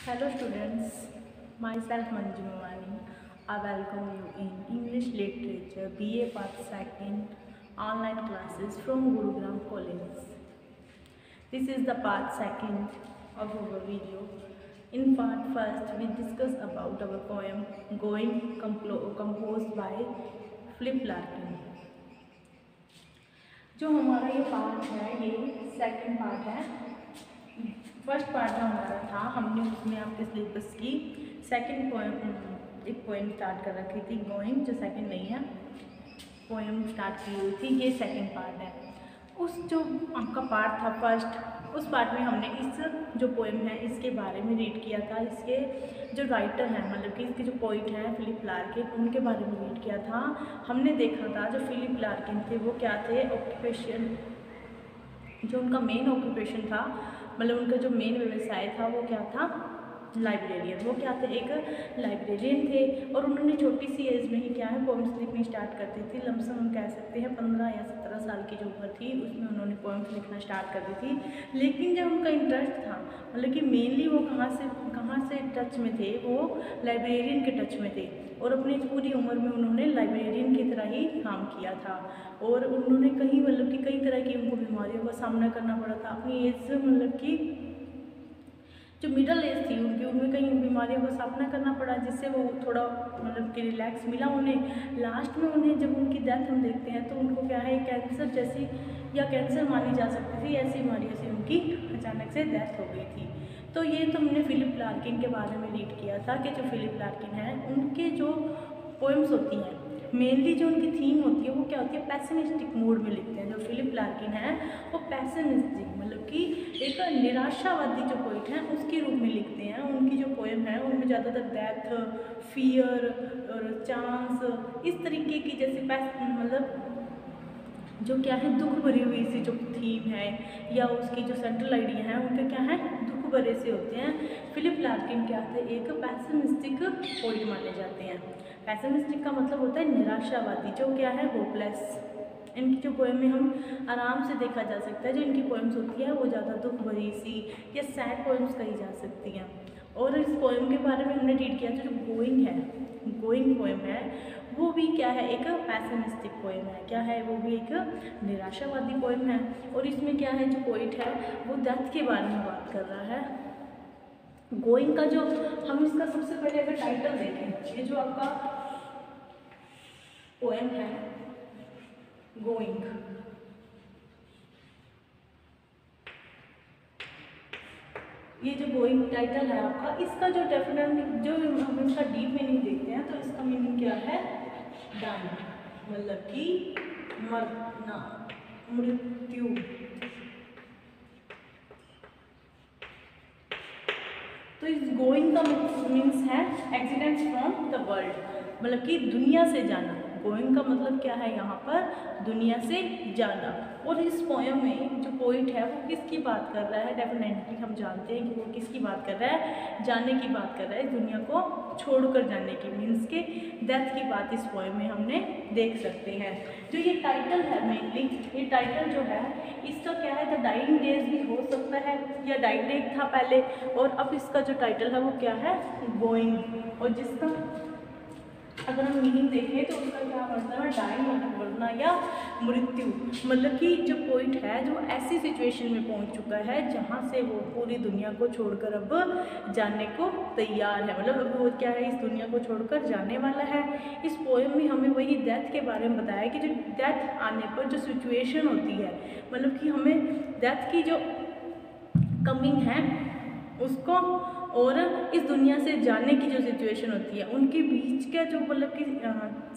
Hello students, myself Manju Mawani. I welcome you in English Literature BA Part 2nd online classes from Gurugram College. This is the part 2nd of our video. In part 1st, we discuss about our poem Going composed by Philip Larkin. जो हमारा ये part है ये second part है। First part जो हमारा था हमने उसमें आपके सिलेबस की सेकंड पोएम एक पोएम स्टार्ट कर रखी थी गोइंग, जो सेकंड नहीं है, पोएम स्टार्ट की हुई थी, ये सेकंड पार्ट है। उस जो आपका पार्ट था फर्स्ट, उस पार्ट में हमने इस जो पोएम है इसके बारे में रीड किया था। इसके जो राइटर हैं मतलब कि इसके जो पोइट हैं फिलिप लार्किन, उनके बारे में रीड किया था। हमने देखा था जो फिलिप लार्किन थे वो क्या थे, ऑक्यूपेशन, जो उनका मेन ऑक्यूपेशन था मतलब उनका जो मेन व्यवसाय था वो क्या था, लाइब्रेरियन। वो क्या थे, एक लाइब्रेरियन थे और उन्होंने छोटी सी एज में ही क्या है पोएम्स लिखनी स्टार्ट कर दी थी। लमसम हम कह सकते हैं 15 या 17 साल की जो उम्र थी उसमें उन्होंने पोएम्स लिखना स्टार्ट कर दी थी। लेकिन जब उनका इंटरेस्ट था मतलब कि मेनली वो कहाँ से टच में थे, वो लाइब्रेरियन के टच में थे और अपनी पूरी उम्र में उन्होंने लाइब्रेरियन की तरह ही काम किया था। और उन्होंने कहीं मतलब कि कई तरह की उनको बीमारियों का सामना करना पड़ा था अपनी एज से, मतलब कि जो मिडल एज थी उनकी, उनमें कई बीमारियों का सामना करना पड़ा जिससे वो थोड़ा मतलब कि रिलैक्स मिला उन्हें। लास्ट में उन्हें जब उनकी डेथ हम देखते हैं तो उनको क्या है कैंसर जैसी या कैंसर मानी जा सकती थी, ऐसी बीमारियों से उनकी अचानक से डेथ हो गई थी। तो ये तो हमने फिलिप लार्किन के बारे में रीड किया था कि जो फिलिप लार्किन है उनके जो पोएम्स होती हैं मेनली जो उनकी थीम होती है वो क्या होती है, पैसिमिस्टिक मूड में लिखते हैं। जो फिलिप लार्किन है वो पैसिमिस्टिक मतलब कि एक निराशावादी जो पोइट हैं उसके रूप में लिखते हैं। उनकी जो पोएम है उनमें ज़्यादातर डेथ, फियर और चांस इस तरीके की जैसे मतलब जो क्या है दुख भरी हुई सी जो थीम है या उसकी जो सेंट्रल आइडिया है उनके क्या है दुख भरे से होते हैं। फिलिप लार्किन क्या थे, एक पैसिमिस्टिक पोइट माने जाते हैं। पैसिमिस्टिक का मतलब होता है निराशावादी, जो क्या है होपलेस। इनकी जो पोएम में हम आराम से देखा जा सकता है जो इनकी पोएम्स होती है वो ज़्यादा दुख भरी सी या सैड पोएम्स कही जा सकती हैं। और इस पोएम के बारे में हमने रीड किया था जो गोइंग है, गोइंग पोएम है वो भी क्या है एक पैसिमिस्टिक पोएम है। क्या है, वो भी एक निराशावादी पोएम है। और इसमें क्या है जो पोइट है वो डेथ के बारे में बात कर रहा है। गोइंग का जो हम इसका सबसे पहले अगर टाइटल देखें, ये जो आपका पोएम है गोइंग, ये जो गोइंग टाइटल है आपका, इसका जो डेफिनेटली जो हम इसका डीप मीनिंग देखते हैं तो इसका मीनिंग क्या है, डाइंग मतलब कि मरना, मृत्यु। तो इस गोइंग का मीन्स है एक्सीडेंट्स फ्रॉम द वर्ल्ड, मतलब कि दुनिया से जाना। गोइंग का मतलब क्या है यहाँ पर, दुनिया से जाना। और इस पोएम में जो पोइट है वो किसकी बात कर रहा है, डेफिनेटली हम जानते हैं कि वो किसकी बात कर रहा है, जाने की बात कर रहा है, दुनिया को छोड़कर जाने की, मीन्स के डेथ की बात इस पोएम में हमने देख सकते हैं। जो ये टाइटल है मेनली, ये टाइटल जो है इसका क्या है, द डाइंग डेज भी हो सकता है या डाइंग डे था पहले, और अब इसका जो टाइटल है वो क्या है, गोइंग। और जिसका अगर हम मीनिंग देखें तो उसका क्या मतलब है, डाइंग मतलब मरना या मृत्यु। मतलब कि जो पोइट है जो ऐसी सिचुएशन में पहुंच चुका है जहां से वो पूरी दुनिया को छोड़कर अब जाने को तैयार है, मतलब अब वो क्या है इस दुनिया को छोड़कर जाने वाला है। इस पोएम में हमें वही डेथ के बारे में बताया कि जो डेथ आने पर जो सिचुएशन होती है, मतलब कि हमें डेथ की जो कमिंग है उसको और इस दुनिया से जाने की जो सिचुएशन होती है उनके बीच का जो मतलब कि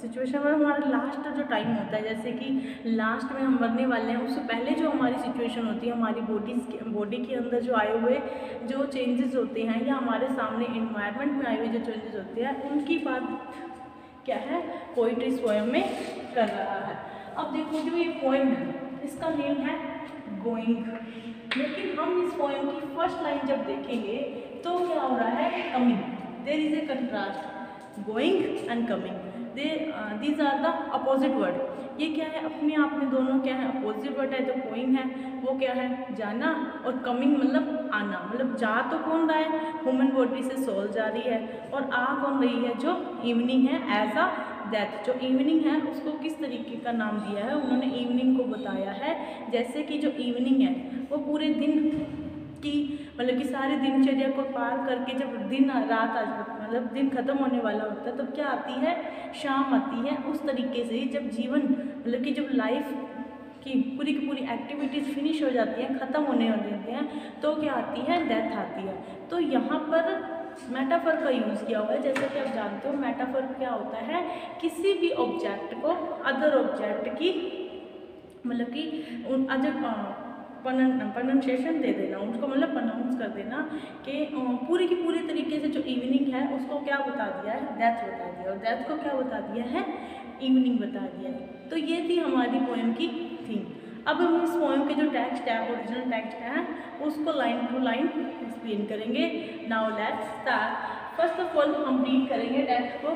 सिचुएशन में हमारा लास्ट जो टाइम होता है, जैसे कि लास्ट में हम मरने वाले हैं उससे पहले जो हमारी सिचुएशन होती है, हमारी बॉडी के अंदर जो आए हुए जो चेंजेस होते हैं या हमारे सामने इन्वायरमेंट में आए हुए जो चेंजेस होते हैं उनकी बात क्या है पोइट इस पोएम में कर रहा है। अब देखो जो ये पोएम है इसका नेम है गोइंग, लेकिन हम इस पोएम की फर्स्ट लाइन जब देखेंगे तो क्या हो रहा है, coming. There is a contrast, going and coming, these are the opposite word. ये क्या है, अपने आप में दोनों क्या है, अपोजिट वर्ड है। जो गोइंग है वो क्या है, जाना, और कमिंग मतलब आना। मतलब जा तो कौन रहा है, ह्यूमन बॉडी से सोल जा रही है, और आ कौन रही है, जो इवनिंग है एज अ डेथ। जो इवनिंग है उसको किस तरीके का नाम दिया है, उन्होंने इवनिंग को बताया है जैसे कि जो इवनिंग है वो पूरे दिन की, मतलब कि सारी दिनचर्या को पार करके जब दिन रात आ मतलब दिन खत्म होने वाला होता है, तब क्या आती है, शाम आती है। उस तरीके से जब जीवन मतलब कि जब लाइफ की पूरी एक्टिविटीज़ फिनिश हो जाती हैं, ख़त्म होने होती हैं, तो क्या आती है, डेथ आती है। तो यहाँ पर मेटाफर का यूज़ किया हुआ है। जैसे कि आप जानते हो मेटाफर क्या होता है, किसी भी ऑब्जेक्ट को अदर ऑब्जेक्ट की मतलब कि अदर प्रोनाउंसिएशन दे देना, उसको मतलब प्रोनाउंस कर देना कि पूरी की पूरी तरीके से जो इवनिंग है उसको क्या बता दिया है, डेथ बता दिया, और डेथ को क्या बता दिया है, इवनिंग बता दिया है। तो ये थी हमारी पोएम की थीम। अब हम इस पोएम के जो टेक्स्ट है, ओरिजिनल टेक्स्ट है, उसको लाइन टू लाइन एक्सप्लेन करेंगे। Now let's start. First of all हम रीड करेंगे टेक्स्ट को,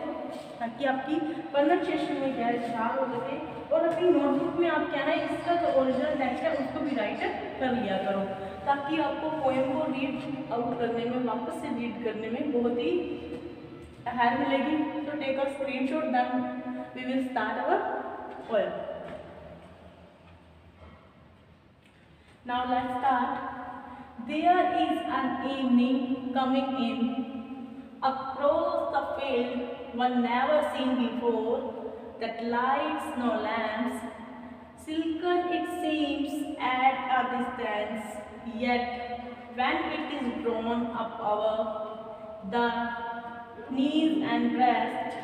ताकि आपकी प्रोनाउंसिएशन में क्या है सुधार हो सके, और अपनी नोटबुक में आप क्या है इसका जो ओरिजिनल टेक्स्ट है उसको भी राइट कर लिया करो, ताकि आपको पोएम को रीड आउट करने में, वापस से रीड करने में बहुत ही हेल्प मिलेगी। तो take a screenshot, then we will start our poem. Now let's start. There is an evening coming in across the field one never seen before, that lights no lamps, silken it seems at a distance, yet when it is drawn up over the knees and breast,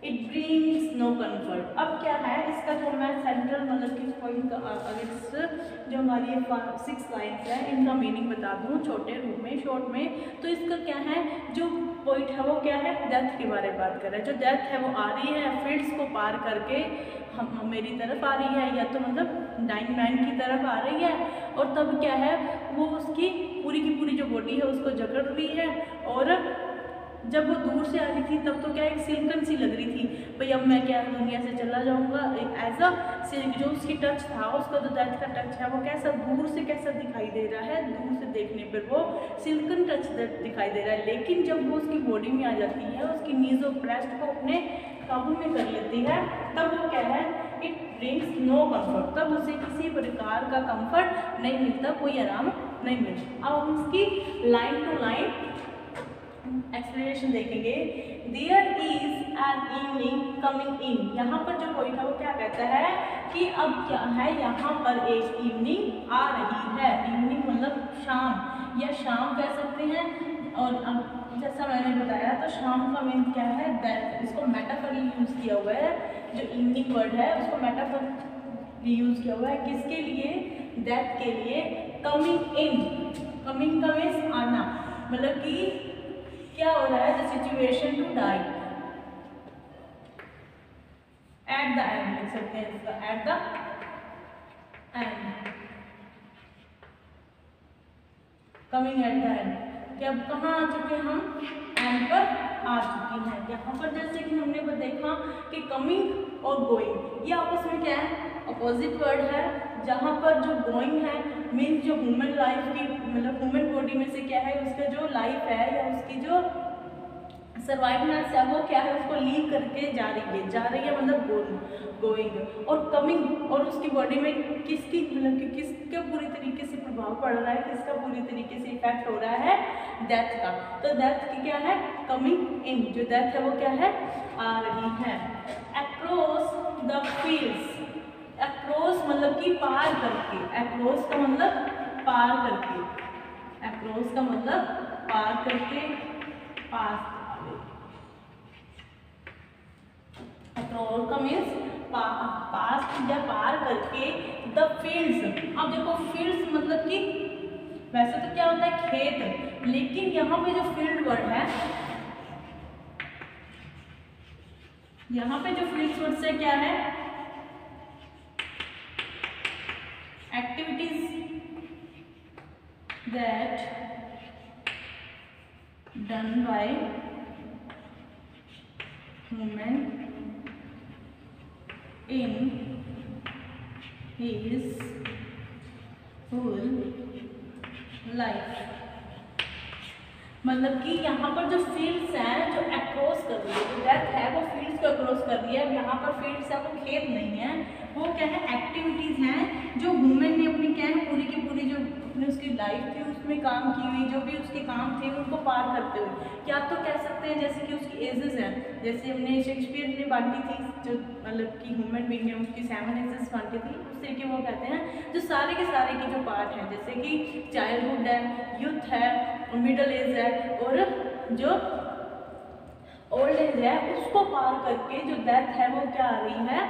it brings no comfort। अब क्या है इसका जो मैं central मतलब कि point जो हमारी 6 लाइन्स है इनका मीनिंग बता दूँ छोटे रूप में, शॉर्ट में। तो इसका क्या है, जो पॉइंट है वो क्या है, डेथ के बारे में बात कर रहा है। जो डेथ है वो आ रही है फील्ड्स को पार करके हम मेरी तरफ आ रही है, या तो मतलब डाइंग मैन की तरफ आ रही है, और तब क्या है वो उसकी पूरी की पूरी जो बॉडी है उसको जकड़ रही है, और जब वो दूर से आ रही थी तब तो क्या एक सिल्कन सी लग रही थी, भाई अब मैं क्या दुनिया से चला जाऊंगा। एक एज अ सिल्क जो उसकी टच था, उसका जो डेथ का टच है वो कैसा दूर से कैसा दिखाई दे रहा है, दूर से देखने पर वो सिल्कन टच दिखाई दे रहा है। लेकिन जब वो उसकी बॉडी में आ जाती है, उसकी नीज और ब्रेस्ट को अपने काबू में कर लेती है, तब वो क्या है, इट ब्रिंग्स नो कम्फर्ट। तब उसे किसी प्रकार का कम्फर्ट नहीं मिलता, कोई आराम नहीं मिलता। अब हम इसकी लाइन टू लाइन एक्सप्लेनेशन देखेंगे। There is an evening coming in, यहाँ पर जो पॉइंट है वो क्या कहता है कि अब क्या है, यहाँ पर एक इवनिंग आ रही है। इवनिंग मतलब शाम या शाम कह सकते हैं। और अब जैसा मैंने बताया तो शाम का मीन क्या है, डेथ। इसको मेटाफर यूज किया हुआ है, जो इवनिंग वर्ड है उसको मेटाफर यूज किया हुआ है किसके लिए, डेथ के लिए। कमिंग इन, कमिंग का मीन्स आना, मतलब कि क्या हो रहा है, the situation to die at the end, लिख सकते हैं इसका, at the end, coming at the end. कि अब कहाँ आ चुके हम, एंड पर आ चुकी हैं। यहाँ पर जैसे कि हमने देखा कि कमिंग और गोइंग ये आपस में क्या है, अपोजिट वर्ड है। जहाँ पर जो गोइंग है मीन्स जो ह्यूमन लाइफ की मतलब ह्यूमन बॉडी में से क्या है, उसका जो लाइफ है या उसकी जो सर्वाइवनेस है वो क्या है, उसको लीव करके जा रही है मतलब गोइंग। और कमिंग, और उसकी बॉडी में किसकी मतलब कि किसका पूरी तरीके से प्रभाव पड़ रहा है, किसका पूरी तरीके से इफेक्ट हो रहा है, डेथ का। तो डेथ की क्या है, कमिंग इन, जो डेथ है वो क्या है, आ रही है। अक्रॉस द फील्ड्स, अक्रॉस मतलब कि पार करके, अक्रॉस का मतलब पार करके, अक्रॉस का मतलब पार करके, पास, अक्रॉस का मीन्स पास या पार करके, द फील्ड्स। अब देखो फील्ड्स मतलब कि वैसे तो क्या होता है खेत, लेकिन यहाँ पे जो फील्ड वर्ड है, यहाँ पे जो फील्ड वर्ड से क्या है, activities that done by human in his full life। मतलब कि यहाँ पर जो फील्ड्स हैं जो अक्रॉस कर रही है, जो डेथ है वो फील्ड्स को अक्रॉस कर रही है। अब यहाँ पर फील्ड्स है वो खेत नहीं है, वो क्या है एक्टिविटीज़ हैं जो वुमेन ने अपनी क्या है पूरी की पूरी जो अपनी उसकी लाइफ थी उसमें काम की हुई, जो भी उसके काम थे उनको पार करते हुए, या तो कह सकते हैं जैसे कि उसकी एजेस हैं, जैसे हमने शेक्सपियर ने बांटी थी जो मतलब कि ह्यूमन बीइंग है उसकी 7 एजेस बांटी थी, उस तरीके वो कहते हैं जो सारे के सारे के जो पार्ट हैं, जैसे कि चाइल्डहुड है, यूथ है, मिडिल एज है और जो ओल्ड एज है, उसको पार करके जो डेथ है वो क्या आ रही है,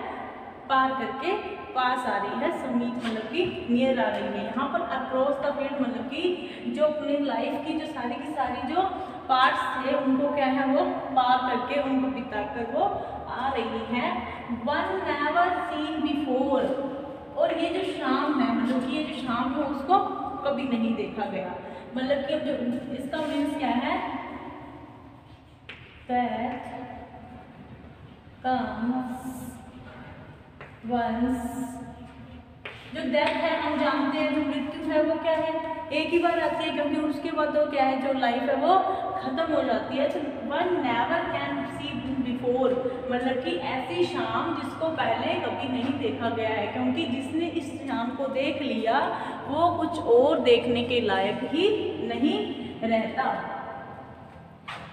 पार करके पास आ रही है, समीप मतलब कि नियर आ रही है। यहाँ पर अक्रॉस द फील्ड मतलब कि जो अपनी लाइफ की जो सारी की सारी जो पार्ट्स थे उनको क्या है वो पार करके उनको बिता कर वो आ रही है। वन नेवर सीन बिफोर, और ये जो शाम है मतलब कि ये जो शाम है उसको कभी नहीं देखा गया। मतलब कि अब जो इसका मीन्स क्या है, that comes once, जो डेथ है हम जानते हैं, जो मृत्यु है वो क्या है एक ही बार आती है, क्योंकि उसके बाद तो क्या है जो लाइफ है वो खत्म हो जाती है। तो one never can see before, मतलब कि ऐसी शाम जिसको पहले कभी नहीं देखा गया है, क्योंकि जिसने इस शाम को देख लिया वो कुछ और देखने के लायक ही नहीं रहता।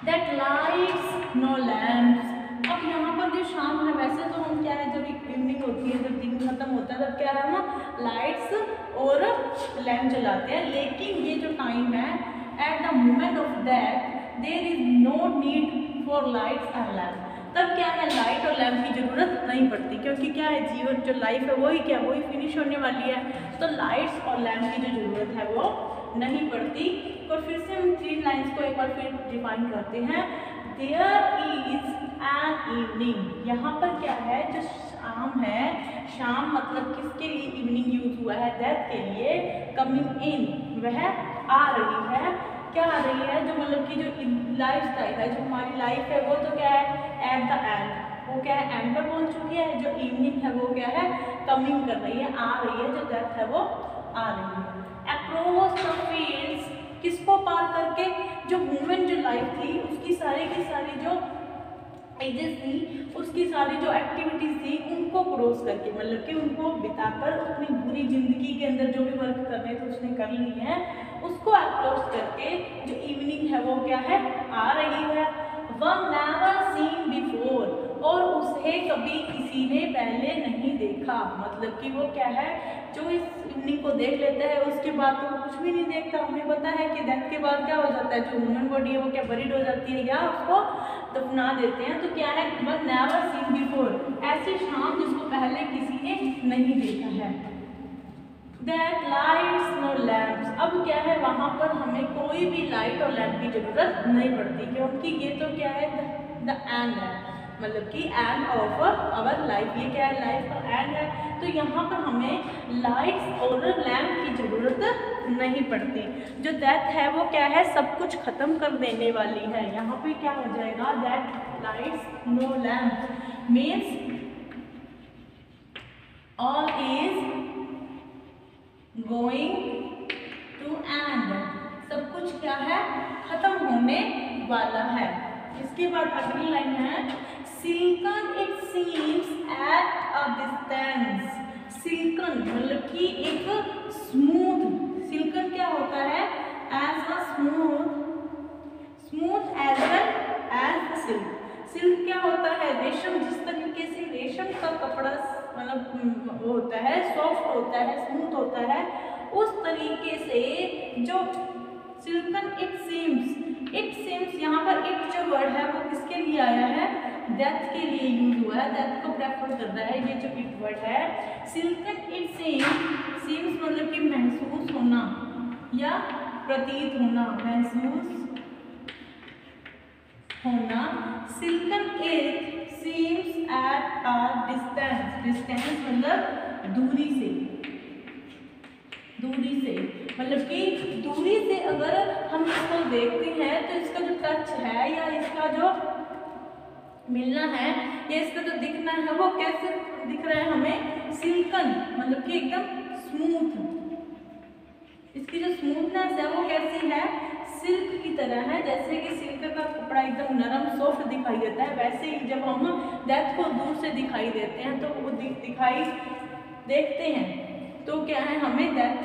That lights no lamps, अब यहाँ पर जो शाम है वैसे तो हम क्या है जब इवनिंग होती है जब दिन खत्म होता है तब क्या है हम लाइट्स और लैम्प जलाते हैं, लेकिन ये जो टाइम है at the moment of death there is no need for lights and lamp, तब क्या है लाइट और लैम्प की जरूरत नहीं पड़ती, क्योंकि क्या है जीवन जो लाइफ है वही क्या वही फिनिश होने वाली है, तो लाइट्स और लैम्प की जो जरूरत है वो नहीं पड़ती। और फिर से हम 3 लाइन्स को एक बार फिर डिफाइन करते हैं। देयर इज एन इवनिंग, यहाँ पर क्या है जो शाम है, शाम मतलब किसके लिए इवनिंग यूज हुआ है, डेथ के लिए, कमिंग इन वह आ रही है, क्या आ रही है जो मतलब कि जो लाइफ स्टाइल है जो हमारी लाइफ है वो तो क्या है एट द एंड, वो क्या है एंड पर पहुंच चुकी है, जो इवनिंग है वो क्या है कमिंग कर रही है, आ रही है, जो डेथ है वो आ रही है। अक्रॉस द फील्ड्स, किसको पार करके, जो वुमेन जो लाइफ थी उसकी सारी की सारी जो एजेस थी उसकी सारी जो एक्टिविटीज थी उनको क्रॉस करके, मतलब कि उनको बिताकर अपनी पूरी जिंदगी के अंदर जो भी वर्क करने थे उसने कर ली है, उसको अक्रॉस करके जो इवनिंग है वो क्या है आ रही है। वन नेवर सीन बिफोर, और उसे कभी किसी ने पहले नहीं देखा, मतलब कि वो क्या है जो इस इवनिंग को देख लेता है उसके बाद तो वो कुछ भी नहीं देखता। हमें पता है कि डेथ के बाद क्या हो जाता है, जो ह्यूमन बॉडी है वो क्या बरीड हो जाती है या उसको दफना देते हैं, तो क्या है वन नेवर सीन बिफोर, ऐसी शाम जिसको पहले किसी ने नहीं देखा है। That lights no lamps, अब क्या है वहाँ पर हमें कोई भी लाइट और लैम्प की जरूरत नहीं पड़ती, क्योंकि ये तो क्या है द एंड है, मतलब कि एंड ऑफ आवर लाइफ, ये क्या है लाइफ का एंड है, तो यहाँ पर हमें लाइट्स और लैम्प की ज़रूरत नहीं पड़ती। जो डेथ है वो क्या है सब कुछ ख़त्म कर देने वाली है। यहाँ पे क्या हो जाएगा that lights no lamp means all is going to end, सब कुछ क्या है खत्म होने वाला है। इसके बाद अगली लाइन है silken it seems at a distance, silken मतलब कि एक स्मूथ, सिल्कन क्या होता है as a smooth, smooth as well as silk, silk क्या होता है रेशम, जिस तरीके से रेशम का कपड़ा मतलब वो होता है सॉफ्ट होता है स्मूथ होता है, उस तरीके से जो सिल्कन इट सीम्स, यहाँ पर इट जो वर्ड है वो किसके लिए आया है डेथ के लिए यूज हुआ है, डेथ को प्रेफर कर रहा है ये जो इट वर्ड है। सिल्कन इट सीम्स मतलब कि महसूस होना या प्रतीत होना, महसूस होना। Silken it seems at a distance, distance मतलब दूरी से, दूरी से मतलब कि दूरी से अगर हम इसको देखते हैं तो इसका जो टच है या इसका जो मिलना है, या इसका जो दिखना है वो कैसे दिख रहा है हमें, सिल्कन, मतलब कि एकदम स्मूथ। इसकी जो स्मूथनेस है वो कैसी है, सिल्क की तरह है। जैसे कि सिल्क का कपड़ा एकदम नरम सॉफ्ट दिखाई देता है, वैसे ही जब हम डेथ को दूर से दिखाई देते हैं तो वो दिखाई देखते हैं तो क्या है, हमें डेथ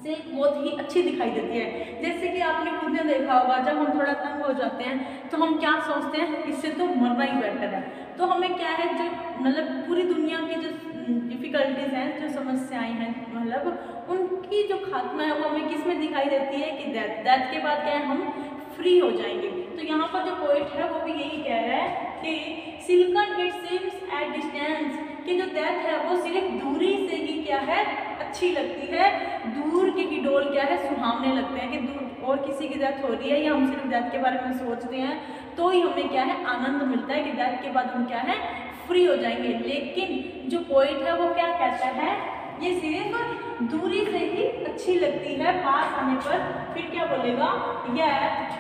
सिल्क बहुत ही अच्छी दिखाई देती है। जैसे कि आपने खुद ने देखा होगा, जब हम थोड़ा तंग हो जाते हैं तो हम क्या सोचते हैं, इससे तो मरना ही बेटर है। तो हमें क्या है, जो मतलब पूरी दुनिया की जो डिफ़िकल्टीज़ हैं, जो समस्याएं हैं, मतलब उनकी जो खात्मा है वो हमें किस में दिखाई देती है कि डेथ के बाद क्या है, हम फ्री हो जाएंगे। तो यहाँ पर जो पोइट है वो भी यही कह रहा है कि silken it seems at distance, कि जो डेथ है वो सिर्फ दूरी से ही क्या है, अच्छी लगती है। दूर के डोल क्या है, सुहावने लगते हैं कि दूर और किसी की डेथ हो रही है या हम सिर्फ डेथ के बारे में सोच रहे हैं तो ही हमें क्या है, आनंद मिलता है कि डेथ के बाद हम क्या है, फ्री हो जाएंगे। लेकिन जो पोइट है वो क्या कहता है, ये सिर्फ दूरी से ही अच्छी लगती है, पास आने पर फिर क्या बोलेगा, yet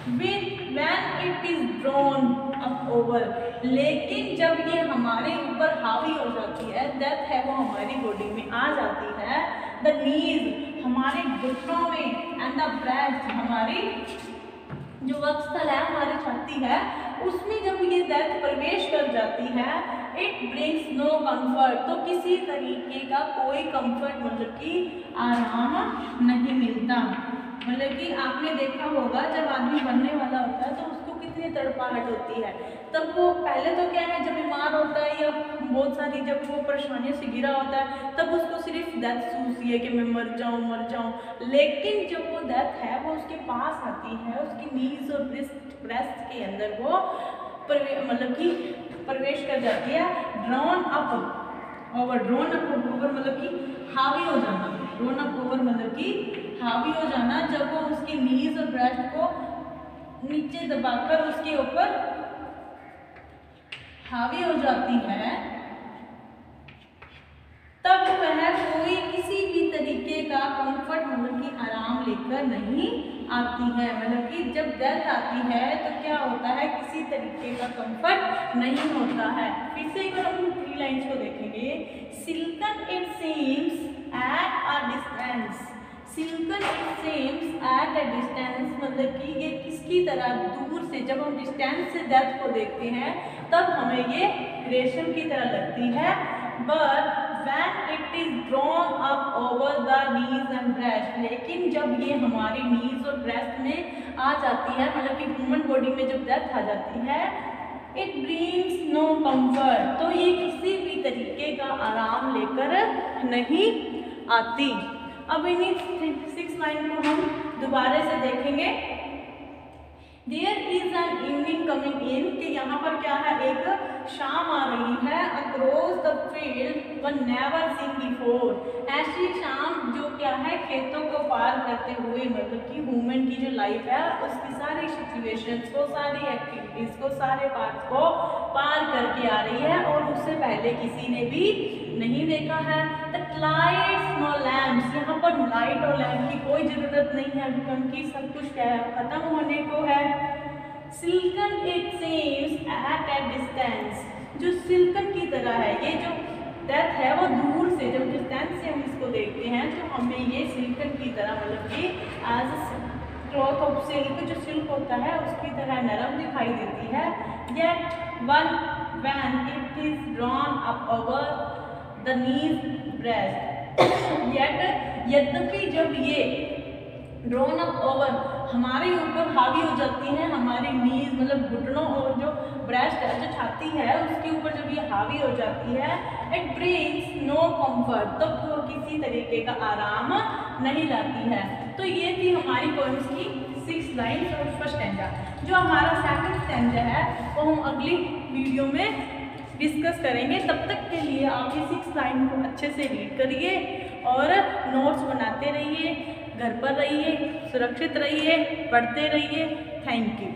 when it is drawn up over, लेकिन जब ये हमारे ऊपर हावी हो जाती है, डेथ है वो हमारी बॉडी में आ जाती है, द नीज हमारे घुटनों में, एंड द ब्रेस्ट हमारी जो वक्षस्थल है, हमारी छाती है, उसमें जब ये डेथ प्रवेश कर जाती है, इट ब्रिंग्स नो कंफर्ट, तो किसी तरीके का कोई कंफर्ट मतलब कि आराम नहीं मिलता। मतलब कि आपने देखा होगा जब आदमी बनने वाला होता है तो उसको कितनी तड़पाहट होती है, तब वो पहले तो क्या है, जब बीमार होता है या बहुत सारी जब वो परेशानियों से घिरा होता है तब उसको सिर्फ डेथ सूझती है कि मैं मर जाऊं। लेकिन जब वो डेथ है वो उसके पास आती है, उसकी नीज और ब्रेस्ट के अंदर वो मतलब कि प्रवेश कर जाती है, ड्रॉन अप ओवर मतलब कि हावी हो जाना, ड्रॉन अप ओवर मतलब कि हावी हो जाना, जब वो उसकी नीज और ब्रेस्ट को नीचे दबाकर उसके ऊपर हावी हो जाती है, तब वह कोई किसी भी तरीके का कंफर्ट मतलब कि आराम लेकर नहीं आती है। मतलब कि जब डेथ आती है तो क्या होता है, किसी तरीके का कंफर्ट नहीं होता है। फिर से एक बार हम 3 लाइन्स को देखेंगे, silken it seems at a distance, silken it seems at a distance, मतलब कि ये किसकी तरह, दूर से, जब हम डिस्टेंस से डेथ को देखते हैं तब हमें ये रेशम की तरह लगती है, but when it is drawn up over the knees and breast, लेकिन जब ये हमारी नीज और ब्रेस्ट में आ जाती है, मतलब कि ह्यूमन बॉडी में जब डेथ आ जाती है, it brings no comfort, तो ये किसी भी तरीके का आराम लेकर नहीं आती। अब इन्हीं 6 लाइन को हम दोबारा से देखेंगे। There is an evening coming in, कि यहाँ पर क्या है, एक शाम आ रही है, across the field one never seen before, ऐसी शाम जो क्या है, खेतों को पार करते हुए, मतलब कि ह्यूमन की जो लाइफ है उसकी सारी सिचुएशंस को, सारी एक्टिविटीज को, सारे पार्ट्स को पार करके आ रही है और उससे पहले किसी ने भी नहीं देखा है। द लाइट्स नो लैम्प्स, यहाँ पर लाइट और लैम्प की कोई ज़रूरत नहीं है क्योंकि सब कुछ क्या है, खत्म होने को है। Silken it seems at a distance, जो सिल्कन की तरह है, ये जो डेथ है वो दूर से, जब डिस्टेंस से हम इसको देखते हैं तो हमें ये सिल्कन की तरह, मतलब कि एज क्लॉथ ऑफ सिल्क, जो सिल्क होता है उसकी तरह नरम दिखाई देती है। Yet when it is drawn up over the knees breast, यद्यपि जब ये ड्रॉन अप ओवर हमारे ऊपर हावी हो जाती है, हमारी नीज मतलब घुटनों और जो ब्रेस्ट है, जो छाती है, उसके ऊपर जब ये हावी हो जाती है, इट ब्रिंग्स नो कंफर्ट, तो वो किसी तरीके का आराम नहीं लाती है। तो ये थी हमारी पोएम्स की 6 लाइन और फर्स्ट स्टैंजा। जो हमारा सेकंड स्टैंजा है वो हम अगली वीडियो में डिस्कस करेंगे। तब तक के लिए आप ये 6 लाइन को अच्छे से रीड करिए और नोट्स बनाते रहिए, घर पर रहिए, सुरक्षित रहिए, पढ़ते रहिए। Thank you.